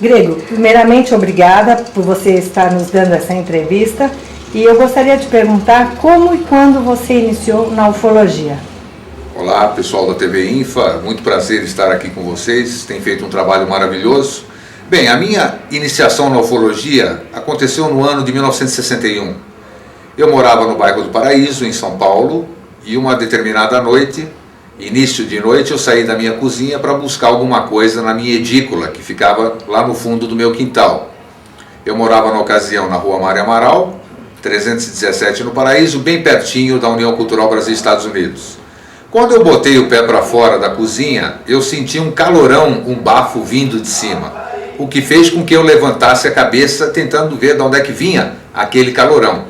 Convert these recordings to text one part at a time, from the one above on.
Grego, primeiramente, obrigada por você estar nos dando essa entrevista. E eu gostaria de perguntar como e quando você iniciou na ufologia. Olá, pessoal da TV Infa, muito prazer estar aqui com vocês, tem feito um trabalho maravilhoso. Bem, a minha iniciação na ufologia aconteceu no ano de 1961. Eu morava no bairro do Paraíso, em São Paulo, e uma determinada noite, início de noite, eu saí da minha cozinha para buscar alguma coisa na minha edícula, que ficava lá no fundo do meu quintal. Eu morava na ocasião na Rua Mário Amaral, 317 no Paraíso, bem pertinho da União Cultural Brasil-Estados Unidos. Quando eu botei o pé para fora da cozinha, eu senti um calorão, um bafo vindo de cima, o que fez com que eu levantasse a cabeça tentando ver de onde é que vinha aquele calorão.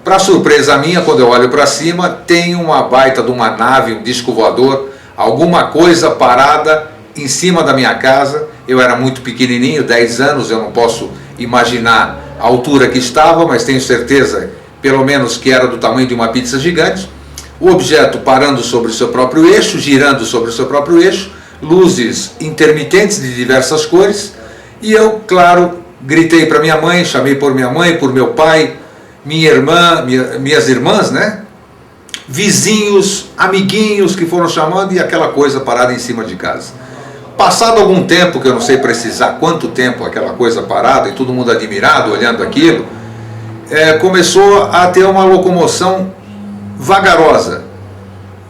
Para surpresa minha, quando eu olho para cima, tem uma baita de uma nave, um disco voador, alguma coisa parada em cima da minha casa. Eu era muito pequenininho, 10 anos, eu não posso imaginar a altura que estava, mas tenho certeza, pelo menos, que era do tamanho de uma pizza gigante. O objeto parando sobre o seu próprio eixo, girando sobre o seu próprio eixo, luzes intermitentes de diversas cores, e eu, claro, gritei para minha mãe, chamei por minha mãe, por meu pai, minha irmã, minhas irmãs, né? Vizinhos, amiguinhos que foram chamando, e aquela coisa parada em cima de casa. Passado algum tempo, que eu não sei precisar quanto tempo aquela coisa parada, e todo mundo admirado, olhando aquilo, começou a ter uma locomoção vagarosa.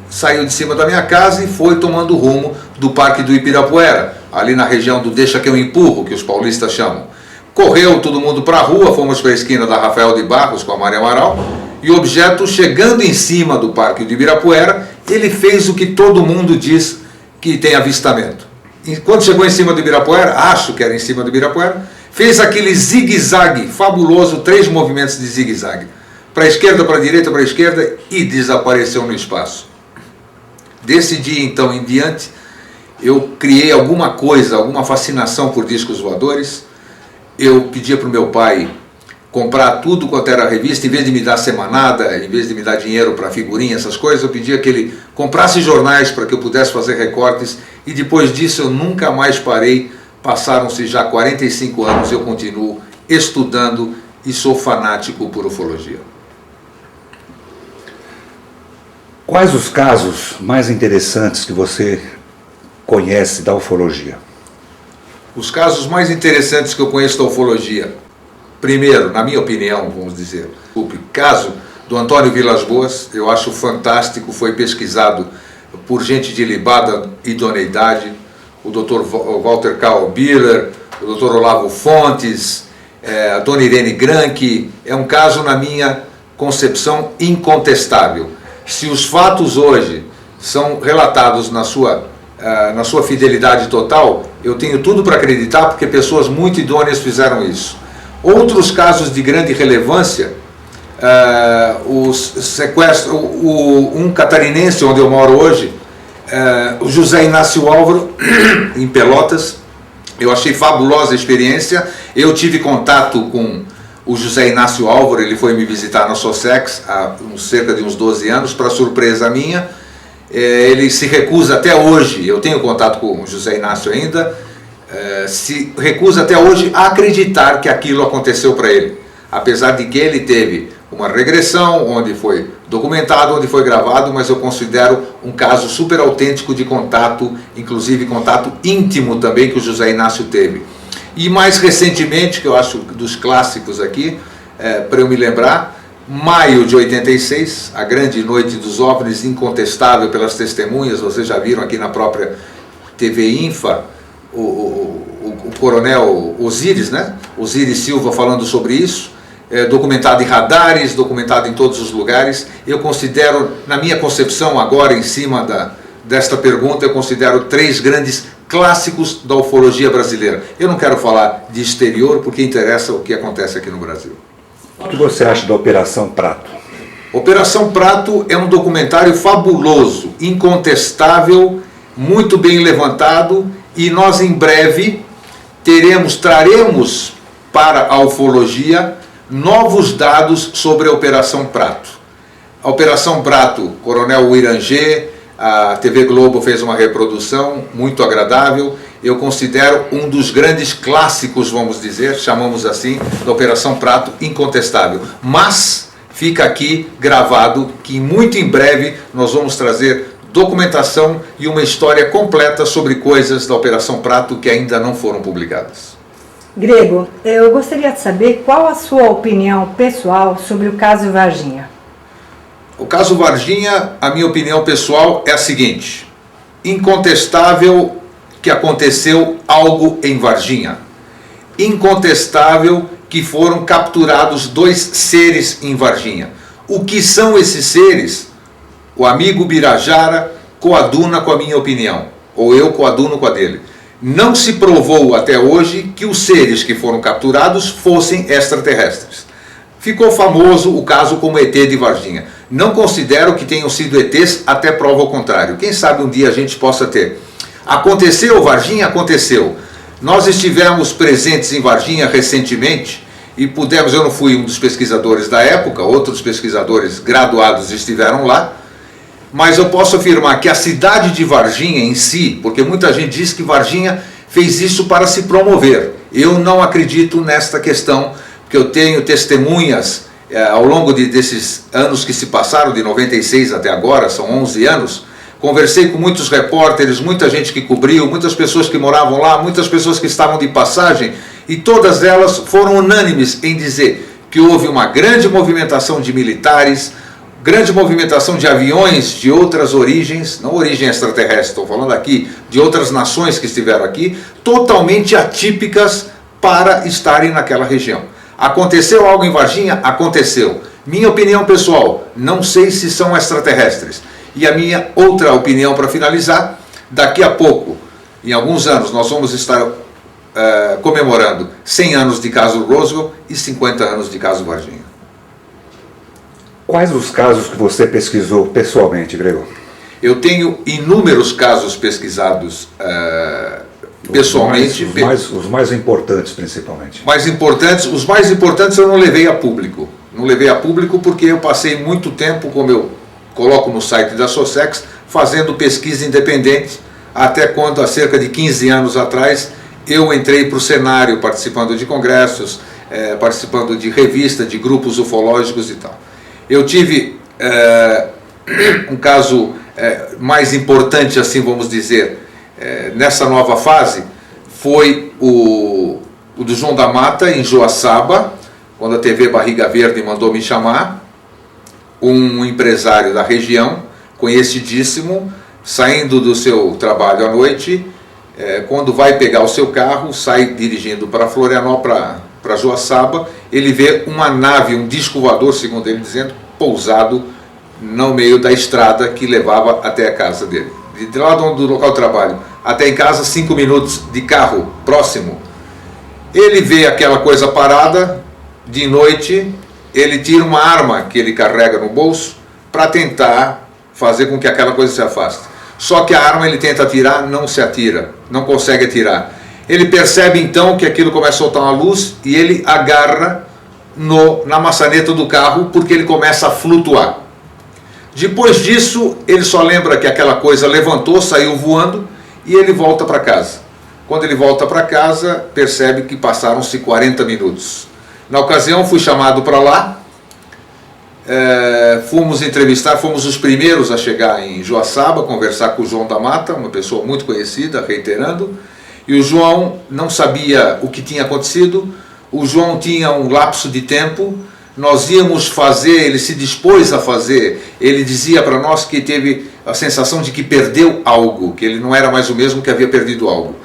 Saiu de cima da minha casa e foi tomando rumo do Parque do Ibirapuera, ali na região do Deixa que eu empurro, que os paulistas chamam. Correu todo mundo para a rua, fomos para a esquina da Rafael de Barros com a Mário Amaral, e o objeto, chegando em cima do Parque do Ibirapuera, ele fez o que todo mundo diz que tem avistamento. E quando chegou em cima do Ibirapuera, acho que era em cima do Ibirapuera, fez aquele zigue-zague fabuloso, 3 movimentos de zigue-zague, para a esquerda, para a direita, para a esquerda, e desapareceu no espaço. Desse dia então em diante, eu criei alguma coisa, alguma fascinação por discos voadores. Eu pedia para o meu pai comprar tudo quanto era revista, em vez de me dar semanada, em vez de me dar dinheiro para figurinha, essas coisas, eu pedia que ele comprasse jornais para que eu pudesse fazer recortes, e depois disso eu nunca mais parei. Passaram-se já 45 anos, eu continuo estudando e sou fanático por ufologia. Quais os casos mais interessantes que você conhece da ufologia? Os casos mais interessantes que eu conheço da ufologia, primeiro, na minha opinião, vamos dizer, o caso do Antônio Vilas Boas, eu acho fantástico, foi pesquisado por gente de ilibada idoneidade, o Dr. Walter Karl Biller, o Dr. Olavo Fontes, a Dona Irene Granke. É um caso, na minha concepção, incontestável. Se os fatos hoje são relatados na sua fidelidade total, eu tenho tudo para acreditar, porque pessoas muito idôneas fizeram isso. Outros casos de grande relevância, um catarinense onde eu moro hoje, o José Inácio Álvaro, em Pelotas. Eu achei fabulosa a experiência. Eu tive contato com o José Inácio Álvaro, ele foi me visitar na Sossex há cerca de uns 12 anos, para surpresa minha. Ele se recusa até hoje, eu tenho contato com o José Inácio ainda, se recusa até hoje a acreditar que aquilo aconteceu para ele, apesar de que ele teve uma regressão, onde foi documentado, onde foi gravado, mas eu considero um caso super autêntico de contato, inclusive contato íntimo também, que o José Inácio teve. E mais recentemente, que eu acho dos clássicos aqui, para eu me lembrar, maio de 86, a grande noite dos OVNIs, incontestável pelas testemunhas, vocês já viram aqui na própria TV Infa, o coronel Osíris, né? Osíris Silva falando sobre isso, documentado em radares, documentado em todos os lugares. Eu considero, na minha concepção agora, em cima desta pergunta, eu considero 3 grandes clássicos da ufologia brasileira. Eu não quero falar de exterior, porque interessa o que acontece aqui no Brasil. O que você acha da Operação Prato? Operação Prato é um documentário fabuloso, incontestável, muito bem levantado, e nós em breve traremos para a ufologia novos dados sobre a Operação Prato. A Operação Prato, Coronel Uirangê, a TV Globo fez uma reprodução muito agradável. eu considero um dos grandes clássicos, vamos dizer, chamamos assim, da Operação Prato, incontestável. Mas fica aqui gravado que muito em breve nós vamos trazer documentação e uma história completa sobre coisas da Operação Prato que ainda não foram publicadas. Grego, eu gostaria de saber qual a sua opinião pessoal sobre o caso Varginha. O caso Varginha, a minha opinião pessoal é a seguinte: incontestável que aconteceu algo em Varginha. Incontestável que foram capturados 2 seres em Varginha. O que são esses seres? O amigo Birajara coaduna com a minha opinião, ou eu coaduno com a dele. Não se provou até hoje que os seres que foram capturados fossem extraterrestres. Ficou famoso o caso como ET de Varginha. Não considero que tenham sido ETs até prova ao contrário. Quem sabe um dia a gente possa ter. Aconteceu, Varginha? Aconteceu. Nós estivemos presentes em Varginha recentemente e pudemos, eu não fui um dos pesquisadores da época, outros pesquisadores graduados estiveram lá, mas eu posso afirmar que a cidade de Varginha em si, porque muita gente diz que Varginha fez isso para se promover. Eu não acredito nesta questão, porque eu tenho testemunhas ao longo desses anos que se passaram, de 96 até agora, são 11 anos, conversei com muitos repórteres, muita gente que cobriu, muitas pessoas que moravam lá, muitas pessoas que estavam de passagem, e todas elas foram unânimes em dizer que houve uma grande movimentação de militares, grande movimentação de aviões de outras origens, não origem extraterrestre, estou falando aqui de outras nações que estiveram aqui, totalmente atípicas para estarem naquela região. Aconteceu algo em Varginha? Aconteceu. Minha opinião pessoal, não sei se são extraterrestres. E a minha outra opinião para finalizar, daqui a pouco, em alguns anos, nós vamos estar comemorando 100 anos de caso Roswell e 50 anos de caso Varginha. Quais os casos que você pesquisou pessoalmente, Grego? Eu tenho inúmeros casos pesquisados pessoalmente. Os mais importantes, principalmente. Os mais importantes eu não levei a público. Não levei a público porque eu passei muito tempo, como eu coloco no site da Sossex, fazendo pesquisa independente, até quando, há cerca de 15 anos atrás, eu entrei para o cenário, participando de congressos, participando de revistas, de grupos ufológicos e tal. Eu tive um caso mais importante, assim vamos dizer, nessa nova fase, foi o do João da Mata, em Joaçaba, quando a TV Barriga Verde mandou me chamar. Um empresário da região, conhecidíssimo, saindo do seu trabalho à noite, quando vai pegar o seu carro, sai dirigindo para Florianópolis, para Joaçaba, ele vê uma nave, um disco voador, segundo ele dizendo, pousado no meio da estrada que levava até a casa dele. De lá do local de trabalho até em casa, 5 minutos de carro próximo. Ele vê aquela coisa parada, de noite, ele tira uma arma que ele carrega no bolso para tentar fazer com que aquela coisa se afaste. Só que a arma ele tenta atirar, não se atira, não consegue atirar. Ele percebe então que aquilo começa a soltar uma luz e ele agarra na maçaneta do carro porque ele começa a flutuar. Depois disso, ele só lembra que aquela coisa levantou, saiu voando e ele volta para casa. Quando ele volta para casa, percebe que passaram-se 40 minutos. Na ocasião, fui chamado para lá, fomos entrevistar, fomos os primeiros a chegar em Joaçaba, conversar com o João da Mata, uma pessoa muito conhecida, reiterando, e o João não sabia o que tinha acontecido. O João tinha um lapso de tempo, nós íamos fazer, ele se dispôs a fazer, ele dizia para nós que teve a sensação de que perdeu algo, que ele não era mais o mesmo, que havia perdido algo.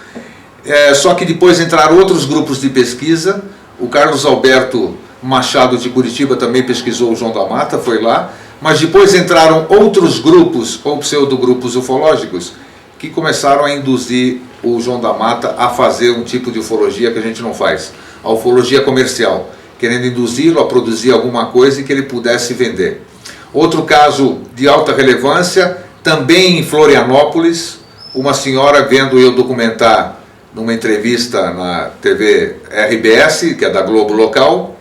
Só que depois entraram outros grupos de pesquisa, o Carlos Alberto Machado de Curitiba também pesquisou o João da Mata, foi lá, mas depois entraram outros grupos, ou pseudogrupos ufológicos, que começaram a induzir o João da Mata a fazer um tipo de ufologia que a gente não faz, a ufologia comercial, querendo induzi-lo a produzir alguma coisa e que ele pudesse vender. Outro caso de alta relevância, também em Florianópolis, uma senhora vendo eu documentar numa entrevista na TV RBS, que é da Globo local,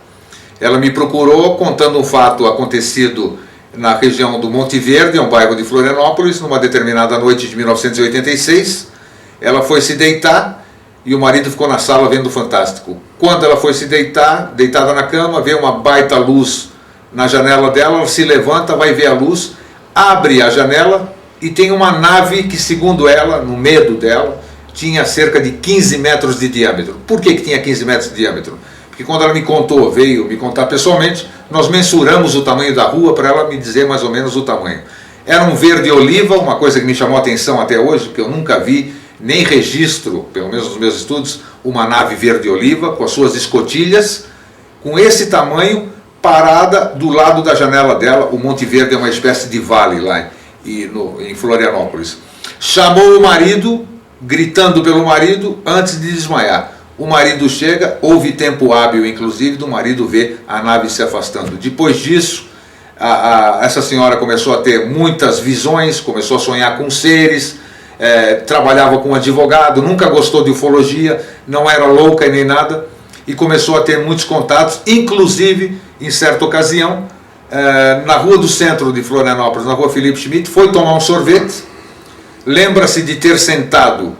ela me procurou contando um fato acontecido na região do Monte Verde, um bairro de Florianópolis, numa determinada noite de 1986. Ela foi se deitar e o marido ficou na sala vendo o Fantástico. Quando ela foi se deitar, deitada na cama, vê uma baita luz na janela dela, ela se levanta, vai ver a luz, abre a janela e tem uma nave que, segundo ela, no medo dela, tinha cerca de 15 metros de diâmetro. Por que tinha 15 metros de diâmetro? Porque quando ela me contou, veio me contar pessoalmente, nós mensuramos o tamanho da rua para ela me dizer mais ou menos o tamanho. Era um verde oliva, uma coisa que me chamou a atenção até hoje, que eu nunca vi, nem registro, pelo menos nos meus estudos, uma nave verde oliva com as suas escotilhas, com esse tamanho, parada do lado da janela dela. O Monte Verde é uma espécie de vale lá em Florianópolis. Chamou o marido, gritando pelo marido, antes de desmaiar. O marido chega, houve tempo hábil, inclusive, do marido ver a nave se afastando. Depois disso, essa senhora começou a ter muitas visões, começou a sonhar com seres, trabalhava com advogado, nunca gostou de ufologia, não era louca e nem nada, e começou a ter muitos contatos, inclusive, em certa ocasião, na rua do centro de Florianópolis, na rua Felipe Schmidt, foi tomar um sorvete, lembra-se de ter sentado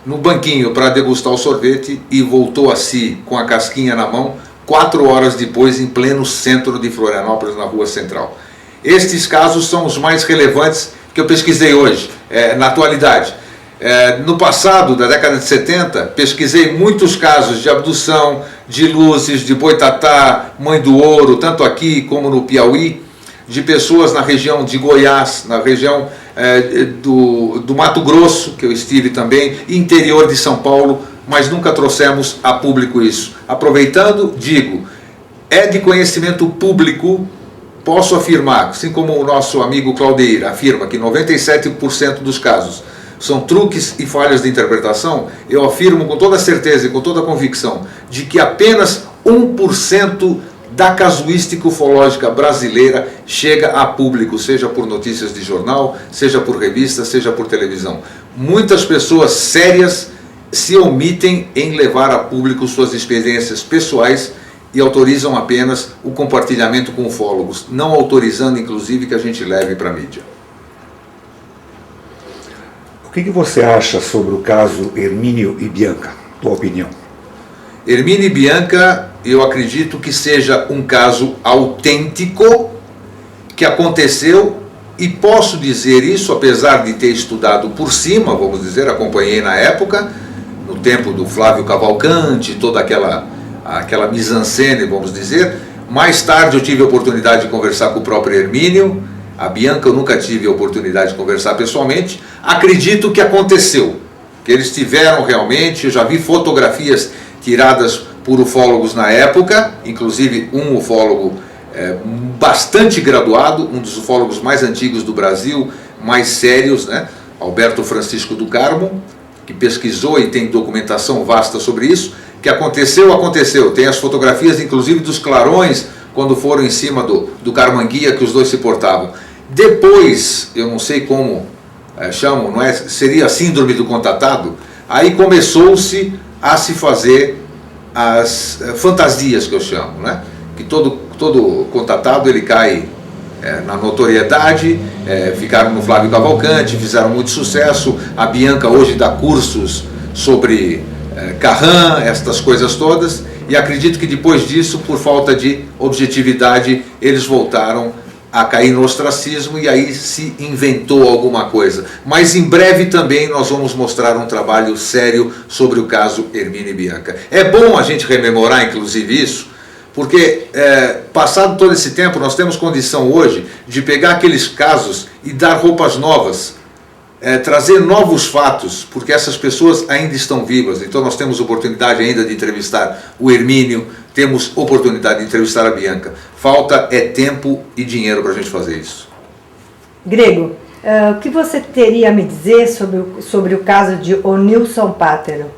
no banquinho para degustar o sorvete e voltou a si com a casquinha na mão 4 horas depois, em pleno centro de Florianópolis, na rua central. Estes casos são os mais relevantes que eu pesquisei hoje, na atualidade. No passado, da década de 70, pesquisei muitos casos de abdução, de luzes, de boitatá, mãe do ouro, tanto aqui como no Piauí, de pessoas na região de Goiás, na região do Mato Grosso, que eu estive também, interior de São Paulo, mas nunca trouxemos a público isso. Aproveitando, digo, é de conhecimento público, posso afirmar, assim como o nosso amigo Claudeir afirma que 97% dos casos são truques e falhas de interpretação, eu afirmo com toda certeza e com toda convicção de que apenas 1% da casuística ufológica brasileira chega a público, seja por notícias de jornal, seja por revista, seja por televisão. Muitas pessoas sérias se omitem em levar a público suas experiências pessoais e autorizam apenas o compartilhamento com ufólogos, não autorizando inclusive que a gente leve para a mídia. O que você acha sobre o caso Hermínio e Bianca, tua opinião? Hermínio e Bianca, eu acredito que seja um caso autêntico que aconteceu, e posso dizer isso apesar de ter estudado por cima, vamos dizer, acompanhei na época, no tempo do Flávio Cavalcante, toda aquela mise-en-scène, vamos dizer. Mais tarde eu tive a oportunidade de conversar com o próprio Hermínio. A Bianca eu nunca tive a oportunidade de conversar pessoalmente. Acredito que aconteceu, que eles tiveram realmente, eu já vi fotografias tiradas por ufólogos na época, inclusive um ufólogo bastante graduado, um dos ufólogos mais antigos do Brasil, mais sérios, né? Alberto Francisco do Carmo, que pesquisou e tem documentação vasta sobre isso. Que aconteceu, aconteceu. Tem as fotografias, inclusive, dos clarões, quando foram em cima do Carmanguia, que os dois se portavam. Depois, eu não sei como chamam, não é? Seria a síndrome do contatado. Aí começou-se a se fazer as fantasias, que eu chamo, né? Que todo contatado ele cai na notoriedade, ficaram no Flávio Cavalcante, fizeram muito sucesso. A Bianca hoje dá cursos sobre Carran, estas coisas todas, e acredito que depois disso, por falta de objetividade, eles voltaram a cair no ostracismo e aí se inventou alguma coisa. Mas em breve também nós vamos mostrar um trabalho sério sobre o caso Hermínio e Bianca. É bom a gente rememorar, inclusive, isso, porque passado todo esse tempo nós temos condição hoje de pegar aqueles casos e dar roupas novas, trazer novos fatos, porque essas pessoas ainda estão vivas. Então nós temos oportunidade ainda de entrevistar o Hermínio, temos oportunidade de entrevistar a Bianca. Falta tempo e dinheiro para a gente fazer isso. Grego, o que você teria a me dizer sobre o caso de Onilson Pátero?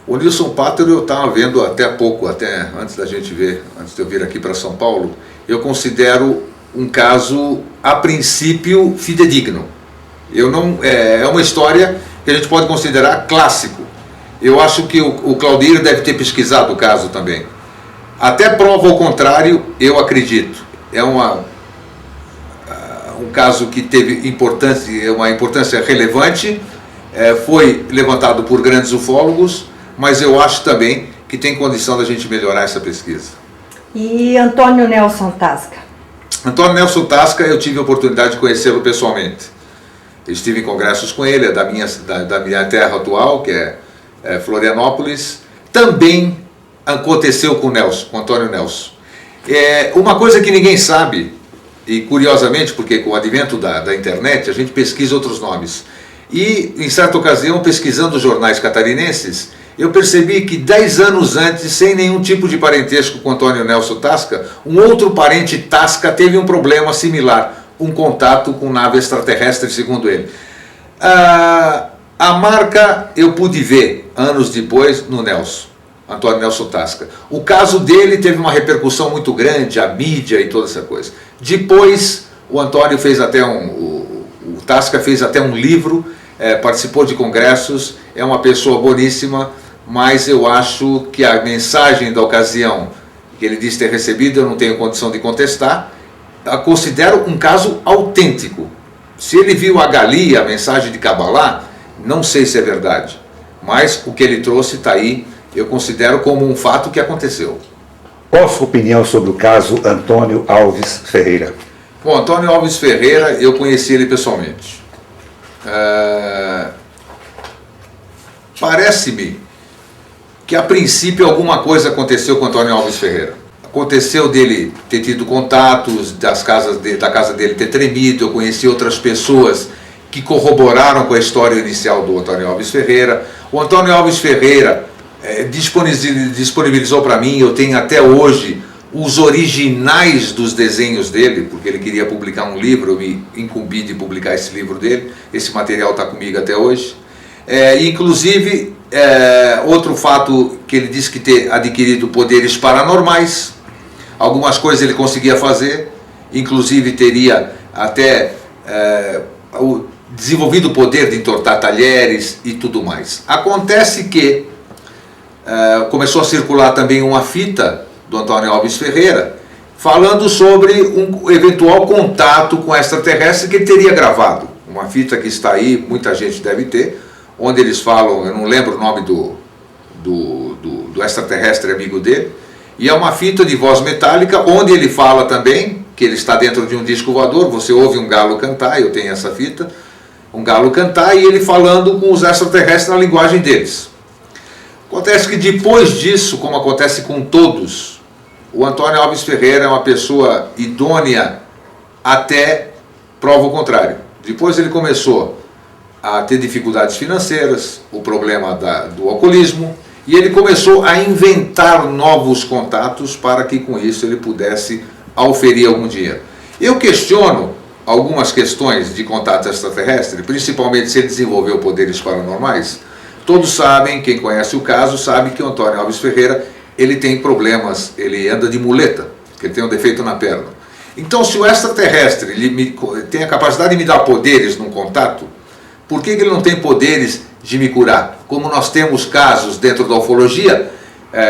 O Nilson Pátero eu estava vendo até há pouco, até antes da gente ver, antes de eu vir aqui para São Paulo, eu considero um caso, a princípio, fidedigno. É uma história que a gente pode considerar clássico. Eu acho que o Claudeir deve ter pesquisado o caso também. Até prova ao contrário, eu acredito. É um caso que teve uma importância relevante. foi levantado por grandes ufólogos, mas eu acho também que tem condição da gente melhorar essa pesquisa. E Antônio Nelson Tasca? Antônio Nelson Tasca, eu tive a oportunidade de conhecê-lo pessoalmente. Eu estive em congressos com ele, da minha terra atual, que é Florianópolis. Também aconteceu com o Antônio Nelson. Uma coisa que ninguém sabe, e curiosamente, porque com o advento da internet, a gente pesquisa outros nomes. E, em certa ocasião, pesquisando jornais catarinenses, eu percebi que 10 anos antes, sem nenhum tipo de parentesco com Antônio Nelson Tasca, um outro parente Tasca teve um problema similar, um contato com nave extraterrestre, segundo ele. A marca eu pude ver, anos depois, no Antônio Nelson Tasca. O caso dele teve uma repercussão muito grande, a mídia e toda essa coisa. Depois, o Antônio fez até o Tasca fez até um livro, participou de congressos, é uma pessoa boníssima, mas eu acho que a mensagem da ocasião que ele disse ter recebido, eu não tenho condição de contestar, eu considero um caso autêntico. Se ele viu a Galia, a mensagem de Kabbalah, não sei se é verdade, mas o que ele trouxe está aí, eu considero como um fato que aconteceu. Qual a sua opinião sobre o caso Antônio Alves Ferreira? Bom, Antônio Alves Ferreira, eu conheci ele pessoalmente. Parece-me que a princípio alguma coisa aconteceu com Antônio Alves Ferreira. Aconteceu dele ter tido contatos, da casa dele ter tremido, eu conheci outras pessoas que corroboraram com a história inicial do Antônio Alves Ferreira. O Antônio Alves Ferreira disponibilizou para mim, eu tenho até hoje os originais dos desenhos dele, porque ele queria publicar um livro, eu me incumbi de publicar esse livro dele, esse material está comigo até hoje. Inclusive, outro fato que ele disse que ter adquirido poderes paranormais, algumas coisas ele conseguia fazer, inclusive teria até desenvolvido o poder de entortar talheres e tudo mais. Acontece que começou a circular também uma fita do Antônio Alves Ferreira, falando sobre um eventual contato com extraterrestre que ele teria gravado. Uma fita que está aí, muita gente deve ter, onde eles falam, eu não lembro o nome do extraterrestre amigo dele, e é uma fita de voz metálica, onde ele fala também que ele está dentro de um disco voador, você ouve um galo cantar, eu tenho essa fita, um galo cantar, e ele falando com os extraterrestres na linguagem deles. Acontece que depois disso, como acontece com todos, o Antônio Alves Ferreira é uma pessoa idônea até prova o contrário. Depois ele começou a ter dificuldades financeiras, o problema do alcoolismo, e ele começou a inventar novos contatos para que com isso ele pudesse auferir algum dinheiro. Eu questiono algumas questões de contato extraterrestre, principalmente se ele desenvolveu poderes paranormais. Todos sabem, quem conhece o caso, sabe que o Antônio Alves Ferreira, ele tem problemas, ele anda de muleta, que ele tem um defeito na perna. Então, se o extraterrestre ele tem a capacidade de me dar poderes num contato, por que ele não tem poderes de me curar? Como nós temos casos dentro da ufologia,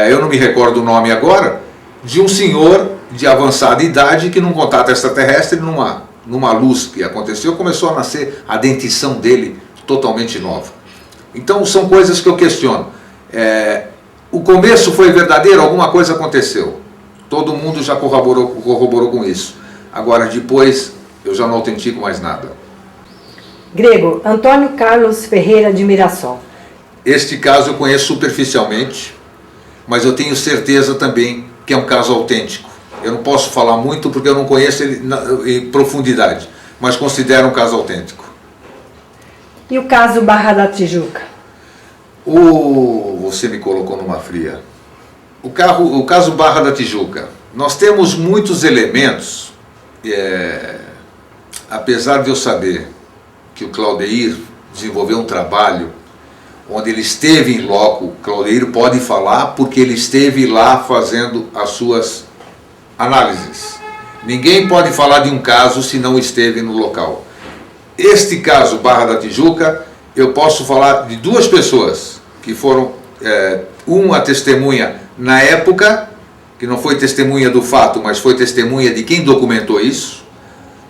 eu não me recordo o nome agora, de um senhor de avançada idade que num contato extraterrestre, numa luz que aconteceu, começou a nascer a dentição dele totalmente nova. Então são coisas que eu questiono. O começo foi verdadeiro, alguma coisa aconteceu. Todo mundo já corroborou com isso. Agora depois eu já não autentico mais nada. Grego, Antônio Carlos Ferreira de Mirassol. Este caso eu conheço superficialmente, mas eu tenho certeza também que é um caso autêntico. Eu não posso falar muito porque eu não conheço ele em profundidade, mas considero um caso autêntico. E o caso Barra da Tijuca? Você me colocou numa fria. O caso Barra da Tijuca. Nós temos muitos elementos, apesar de eu saber que o Claudeir desenvolveu um trabalho onde ele esteve em loco. O Claudeir pode falar porque ele esteve lá fazendo as suas análises. Ninguém pode falar de um caso se não esteve no local. Este caso, Barra da Tijuca, eu posso falar de duas pessoas que foram, uma testemunha na época, que não foi testemunha do fato, mas foi testemunha de quem documentou isso,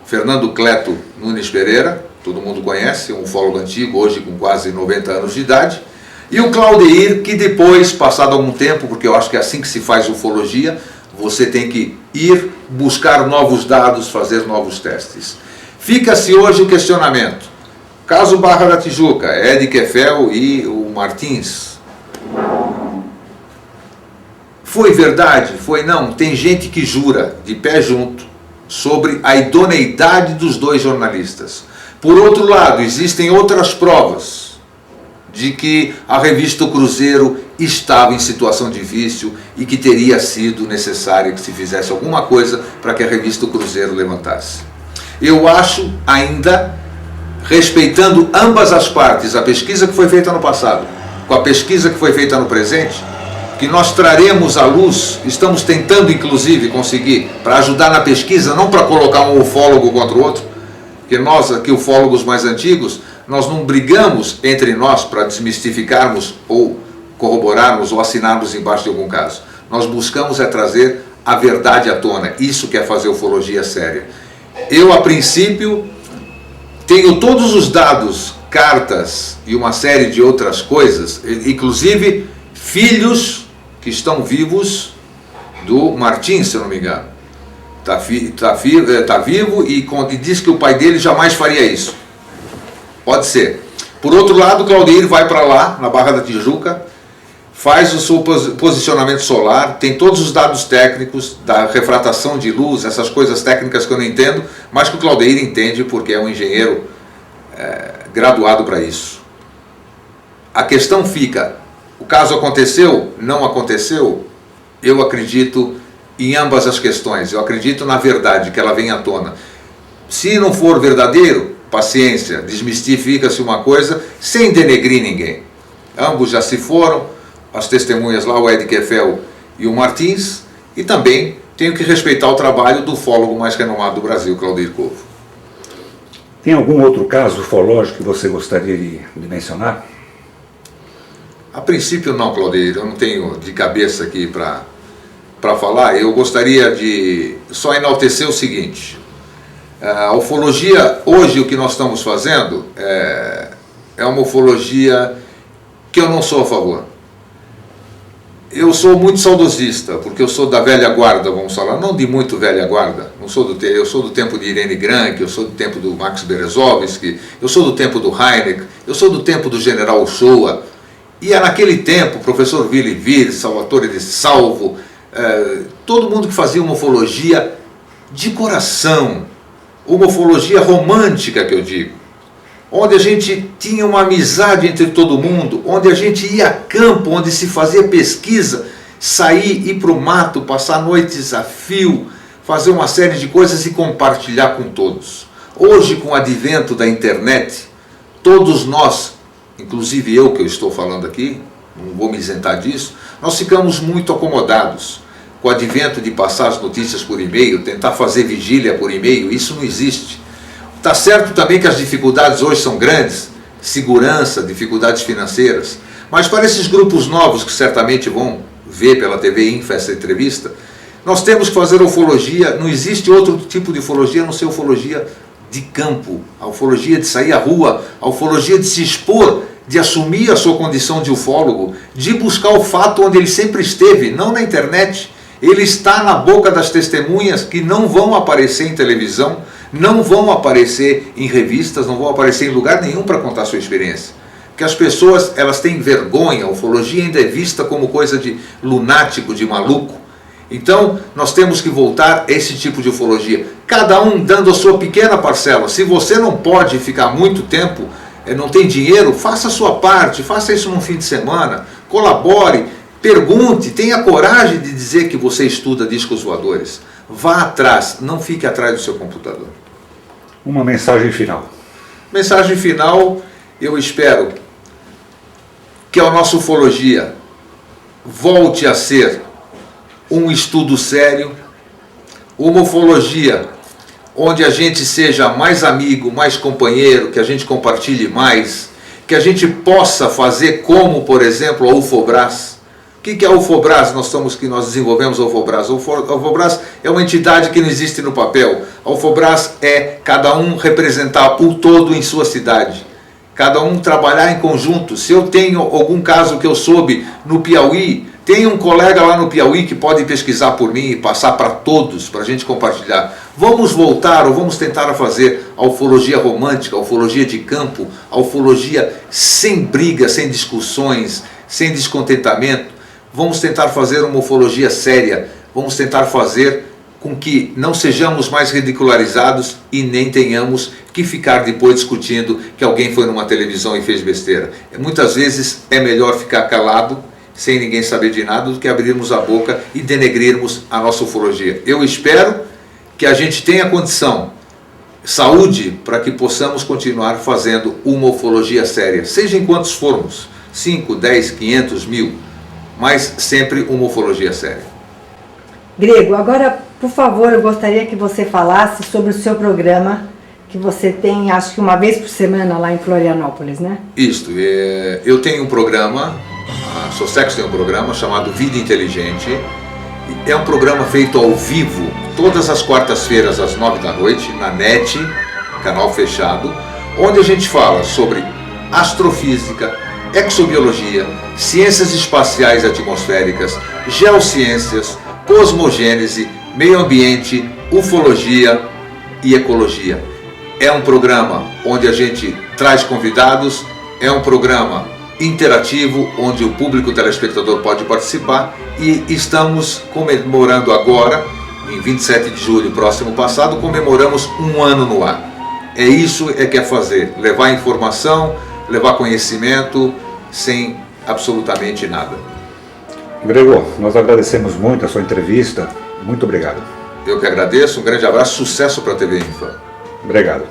Fernando Cleto Nunes Pereira, todo mundo conhece, um ufólogo antigo, hoje com quase 90 anos de idade, e o Claudeir, que depois, passado algum tempo, porque eu acho que é assim que se faz ufologia, você tem que ir buscar novos dados, fazer novos testes. Fica-se hoje o questionamento. Caso Barra da Tijuca, Ed Kefel e o Martins. Foi verdade? Foi não? Tem gente que jura, de pé junto, sobre a idoneidade dos dois jornalistas. Por outro lado, existem outras provas de que a revista O Cruzeiro estava em situação difícil e que teria sido necessário que se fizesse alguma coisa para que a revista O Cruzeiro levantasse. Eu acho ainda, respeitando ambas as partes, a pesquisa que foi feita no passado, com a pesquisa que foi feita no presente, que nós traremos à luz, estamos tentando inclusive conseguir, para ajudar na pesquisa, não para colocar um ufólogo contra o outro, porque nós aqui, ufólogos mais antigos, nós não brigamos entre nós para desmistificarmos ou corroborarmos ou assinarmos embaixo de algum caso. Nós buscamos é trazer a verdade à tona, isso que é fazer ufologia séria. Eu, a princípio, tenho todos os dados, cartas e uma série de outras coisas, inclusive filhos que estão vivos do Martins, se eu não me engano. Está vivo e diz que o pai dele jamais faria isso. Pode ser. Por outro lado, o Claudeir vai para lá, na Barra da Tijuca, faz o seu posicionamento solar, tem todos os dados técnicos da refratação de luz, essas coisas técnicas que eu não entendo, mas que o Claudeir entende porque é um engenheiro graduado para isso. A questão fica, o caso aconteceu, não aconteceu? Eu acredito em ambas as questões, eu acredito na verdade, que ela vem à tona. Se não for verdadeiro, paciência, desmistifica-se uma coisa sem denegrir ninguém. Ambos já se foram, as testemunhas lá, o Ed Kefel e o Martins, e também tenho que respeitar o trabalho do ufólogo mais renomado do Brasil, Claudeir Covo. Tem algum outro caso ufológico que você gostaria de mencionar? A princípio não, Claudeir, eu não tenho de cabeça aqui para falar. Eu gostaria de só enaltecer o seguinte: a ufologia, hoje o que nós estamos fazendo é uma ufologia que eu não sou a favor. Eu sou muito saudosista, porque eu sou da velha guarda, vamos falar, não de muito velha guarda, eu sou do tempo de Irene Grank, eu sou do tempo do Max Berezovsky, eu sou do tempo do Heineck, eu sou do tempo do General Uchoa, e naquele tempo, o professor Willy Vir, Salvatore de Salvo, todo mundo que fazia uma ufologia de coração, uma ufologia romântica, que eu digo, onde a gente tinha uma amizade entre todo mundo, onde a gente ia a campo, onde se fazia pesquisa, sair, ir para o mato, passar noites a fio, fazer uma série de coisas e compartilhar com todos. Hoje, com o advento da internet, todos nós, inclusive eu que eu estou falando aqui, não vou me isentar disso, nós ficamos muito acomodados com o advento de passar as notícias por e-mail, tentar fazer vigília por e-mail. Isso não existe. Está certo também que as dificuldades hoje são grandes, segurança, dificuldades financeiras, mas para esses grupos novos que certamente vão ver pela TV Info essa entrevista, nós temos que fazer ufologia. Não existe outro tipo de ufologia a não ser ufologia de campo, a ufologia de sair à rua, a ufologia de se expor, de assumir a sua condição de ufólogo, de buscar o fato onde ele sempre esteve, não na internet. Ele está na boca das testemunhas que não vão aparecer em televisão, não vão aparecer em revistas, não vão aparecer em lugar nenhum para contar a sua experiência. Porque as pessoas, elas têm vergonha, a ufologia ainda é vista como coisa de lunático, de maluco. Então, nós temos que voltar a esse tipo de ufologia, cada um dando a sua pequena parcela. Se você não pode ficar muito tempo, não tem dinheiro, faça a sua parte, faça isso num fim de semana, colabore, pergunte, tenha coragem de dizer que você estuda discos voadores. Vá atrás, não fique atrás do seu computador. Uma mensagem final. Mensagem final, eu espero que a nossa ufologia volte a ser um estudo sério, uma ufologia onde a gente seja mais amigo, mais companheiro, que a gente compartilhe mais, que a gente possa fazer como, por exemplo, a UFOBRAS, que é a UFOBRAS? Nós desenvolvemos a UFOBRAS. A UFOBRAS é uma entidade que não existe no papel. A UFOBRAS é cada um representar o todo em sua cidade. Cada um trabalhar em conjunto. Se eu tenho algum caso que eu soube no Piauí, tem um colega lá no Piauí que pode pesquisar por mim e passar para todos, para a gente compartilhar. Vamos voltar ou vamos tentar fazer a ufologia romântica, a ufologia de campo, a ufologia sem briga, sem discussões, sem descontentamento. Vamos tentar fazer uma ufologia séria, vamos tentar fazer com que não sejamos mais ridicularizados e nem tenhamos que ficar depois discutindo que alguém foi numa televisão e fez besteira. Muitas vezes é melhor ficar calado, sem ninguém saber de nada, do que abrirmos a boca e denegrirmos a nossa ufologia. Eu espero que a gente tenha condição, saúde, para que possamos continuar fazendo uma ufologia séria, seja em quantos formos, 5, 10, 500, 1000, mas sempre uma ufologia séria. Grego, agora, por favor, eu gostaria que você falasse sobre o seu programa, que você tem, acho que uma vez por semana lá em Florianópolis, né? Isto, eu tenho um programa, a Sossex tem um programa chamado Vida Inteligente. É um programa feito ao vivo, todas as quartas-feiras às 9 da noite, na NET, canal fechado, onde a gente fala sobre astrofísica, exobiologia, ciências espaciais atmosféricas, geociências, cosmogênese, meio ambiente, ufologia e ecologia. É um programa onde a gente traz convidados, é um programa interativo, onde o público telespectador pode participar, e estamos comemorando agora, em 27 de julho próximo passado, comemoramos um ano no ar. É isso que é fazer, levar informação, levar conhecimento, sem absolutamente nada. Grego, nós agradecemos muito a sua entrevista, muito obrigado. Eu que agradeço, um grande abraço, sucesso para a TV Infra. Obrigado.